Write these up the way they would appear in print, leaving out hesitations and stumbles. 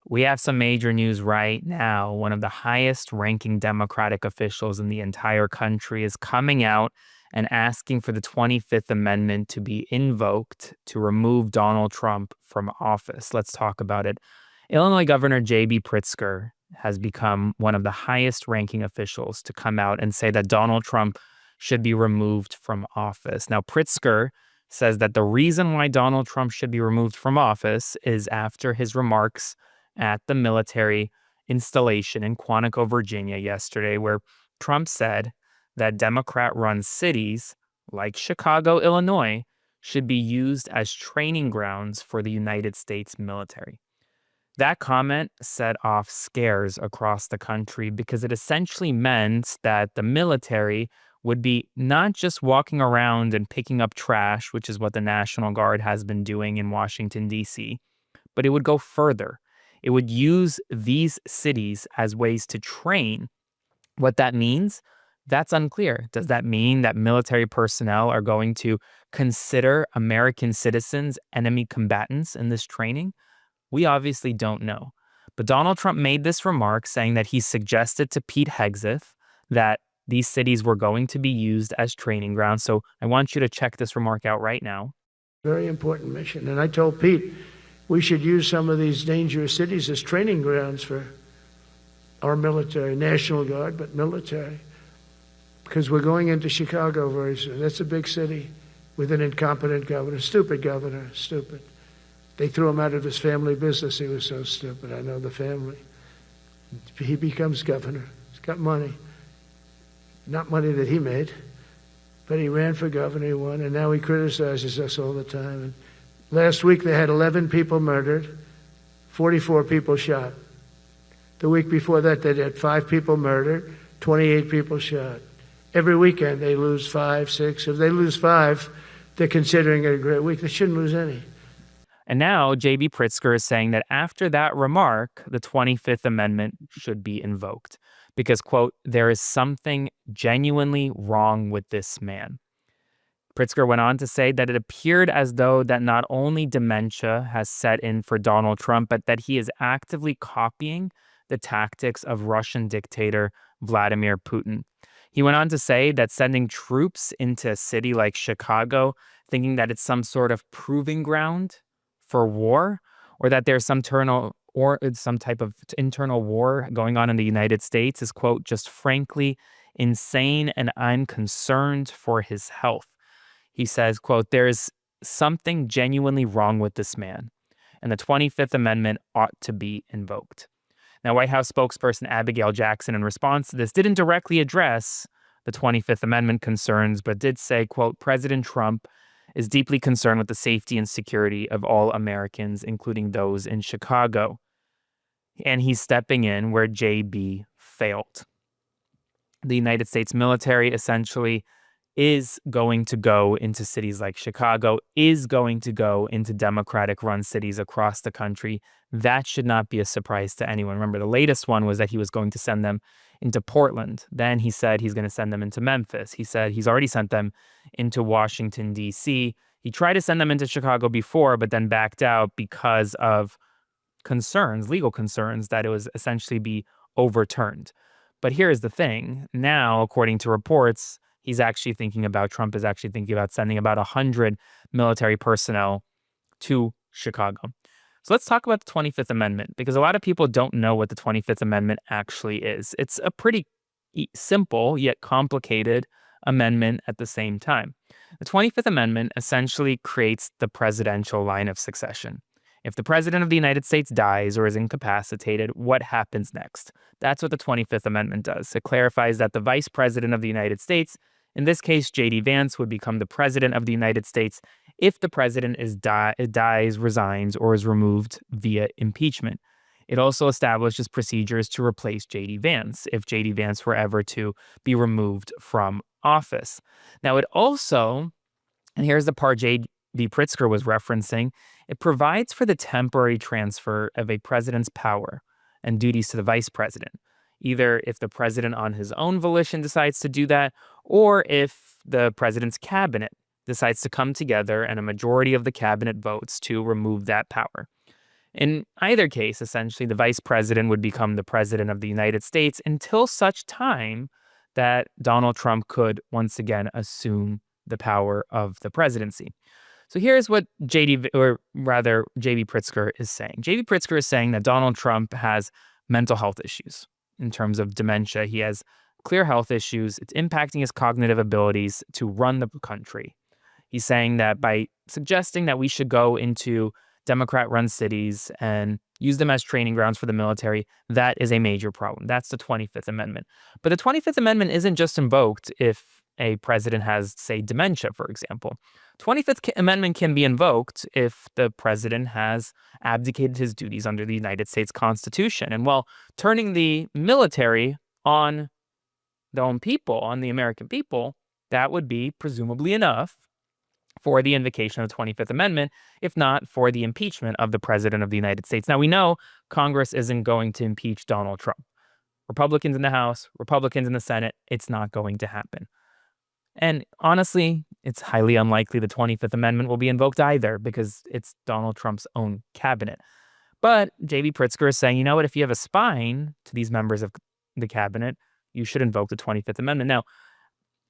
We have some major news right now. One of the highest ranking Democratic officials in the entire country is coming out and asking for the 25th Amendment to be invoked to remove Donald Trump from office. Let's talk about it. Illinois Governor JD Pritzker has become one of the highest ranking officials to come out and say that Donald Trump should be removed from office. Now, Pritzker says that the reason why Donald Trump should be removed from office is after his remarks at the military installation in Quantico, Virginia yesterday, where Trump said that Democrat-run cities like Chicago, Illinois, should be used as training grounds for the United States military. That comment set off scares across the country because it essentially meant that the military would be not just walking around and picking up trash, which is what the National Guard has been doing in Washington, D.C., but it would go further. It would use these cities as ways to train. What that means, that's unclear. Does that mean that military personnel are going to consider American citizens enemy combatants in this training? We obviously don't know. But Donald Trump made this remark saying that he suggested to Pete Hegseth that these cities were going to be used as training grounds. So I want you to check this remark out right now. Very important mission. And I told Pete, we should use some of these dangerous cities as training grounds for our military, National Guard, but military. Because we're going into Chicago very soon. That's a big city with an incompetent governor, stupid governor, stupid. They threw him out of his family business. He was so stupid. I know the family. He becomes governor. He's got money. Not money that he made, but he ran for governor, he won, and now he criticizes us all the time. And last week they had 11 people murdered, 44 people shot. The week before that they had 5 people murdered, 28 people shot. Every weekend they lose 5, 6. If they lose 5, they're considering it a great week. They shouldn't lose any. And now JB Pritzker is saying that after that remark, the 25th Amendment should be invoked because, quote, there is something genuinely wrong with this man. Pritzker went on to say that it appeared as though that not only dementia has set in for Donald Trump, but that he is actively copying the tactics of Russian dictator Vladimir Putin. He went on to say that sending troops into a city like Chicago, thinking that it's some sort of proving ground for war, or that there's some type of internal war going on in the United States is, quote, just frankly insane, and I'm concerned for his health. He says, quote, there is something genuinely wrong with this man, and the 25th Amendment ought to be invoked. Now, White House spokesperson Abigail Jackson, in response to this, didn't directly address the 25th Amendment concerns, but did say, quote, President Trump is deeply concerned with the safety and security of all Americans, including those in Chicago. And he's stepping in where JB failed. The United States military essentially is going to go into cities like Chicago, is going to go into Democratic-run cities across the country. That should not be a surprise to anyone. Remember, the latest one was that he was going to send them into Portland. Then he said he's going to send them into Memphis. He said he's already sent them into Washington, D.C. He tried to send them into Chicago before, but then backed out because of concerns, legal concerns, that it was essentially be overturned. But here's the thing. Now, according to reports, Trump is actually thinking about sending about 100 military personnel to Chicago. So let's talk about the 25th Amendment, because a lot of people don't know what the 25th Amendment actually is. It's a pretty simple yet complicated amendment at the same time. The 25th Amendment essentially creates the presidential line of succession. If the president of the United States dies or is incapacitated, what happens next? That's what the 25th Amendment does. It clarifies that the vice president of the United States, in this case, J.D. Vance, would become the president of the United States if the president dies, resigns, or is removed via impeachment. It also establishes procedures to replace J.D. Vance if J.D. Vance were ever to be removed from office. Now, it also, and here's the part J.D. Pritzker was referencing, it provides for the temporary transfer of a president's power and duties to the vice president, either if the president on his own volition decides to do that, or if the president's cabinet decides to come together and a majority of the cabinet votes to remove that power. In either case, essentially, the vice president would become the president of the United States until such time that Donald Trump could once again assume the power of the presidency. So here's what JD Pritzker is saying. JD Pritzker is saying that Donald Trump has mental health issues in terms of dementia. He has clear health issues. It's impacting his cognitive abilities to run the country. He's saying that by suggesting that we should go into Democrat-run cities and use them as training grounds for the military, that is a major problem. That's the 25th Amendment. But the 25th Amendment isn't just invoked if a president has, say, dementia, for example. 25th Amendment can be invoked if the president has abdicated his duties under the United States Constitution. And while turning the military on their own people, on the American people, that would be presumably enough for the invocation of the 25th Amendment, if not for the impeachment of the President of the United States. Now, we know Congress isn't going to impeach Donald Trump. Republicans in the House, Republicans in the Senate, it's not going to happen. And honestly, it's highly unlikely the 25th Amendment will be invoked either because it's Donald Trump's own cabinet. But JB Pritzker is saying, you know what, if you have a spine to these members of the cabinet, you should invoke the 25th Amendment. Now,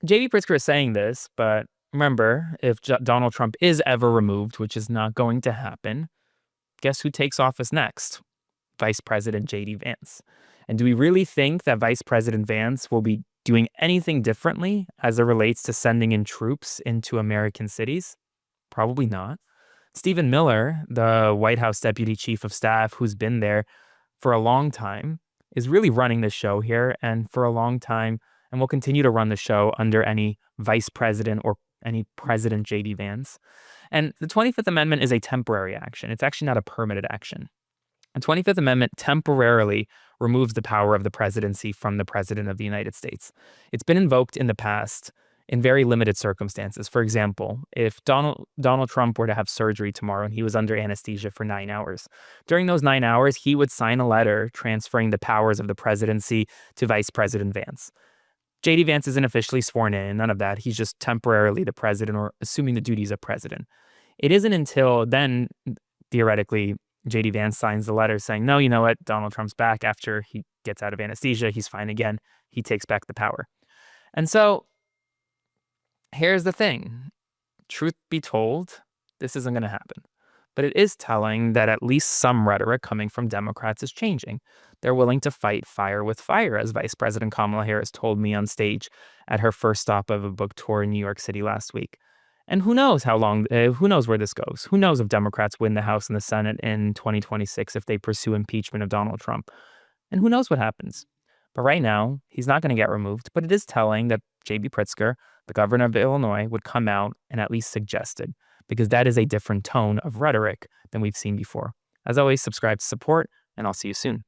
JB Pritzker is saying this, but remember, if Donald Trump is ever removed, which is not going to happen, guess who takes office next? Vice President J.D. Vance. And do we really think that Vice President Vance will be doing anything differently as it relates to sending in troops into American cities? Probably not. Stephen Miller, the White House Deputy Chief of Staff, who's been there for a long time, is really running the show here, and for a long time, and will continue to run the show under any Vice President or any President J.D. Vance. And the 25th Amendment is a temporary action. It's actually not a permanent action. The 25th Amendment temporarily removes the power of the presidency from the President of the United States. It's been invoked in the past in very limited circumstances. For example, if Donald Trump were to have surgery tomorrow and he was under anesthesia for 9 hours, during those 9 hours, he would sign a letter transferring the powers of the presidency to Vice President Vance. J.D. Vance isn't officially sworn in, none of that. He's just temporarily the president or assuming the duties of president. It isn't until then, theoretically, J.D. Vance signs the letter saying, no, you know what, Donald Trump's back after he gets out of anesthesia. He's fine again. He takes back the power. And so here's the thing. Truth be told, this isn't going to happen. But it is telling that at least some rhetoric coming from Democrats is changing. They're willing to fight fire with fire, as Vice President Kamala Harris told me on stage at her first stop of a book tour in New York City last week. And who knows how long, who knows where this goes? Who knows if Democrats win the House and the Senate in 2026 if they pursue impeachment of Donald Trump? And who knows what happens? But right now, he's not going to get removed. But it is telling that J.B. Pritzker, the governor of Illinois, would come out and at least suggest it, because that is a different tone of rhetoric than we've seen before. As always, subscribe to support, and I'll see you soon.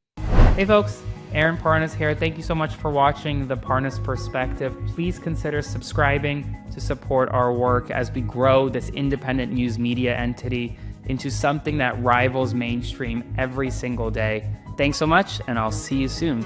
Hey folks, Aaron Parnas here. Thank you so much for watching The Parnas Perspective. Please consider subscribing to support our work as we grow this independent news media entity into something that rivals mainstream every single day. Thanks so much, and I'll see you soon.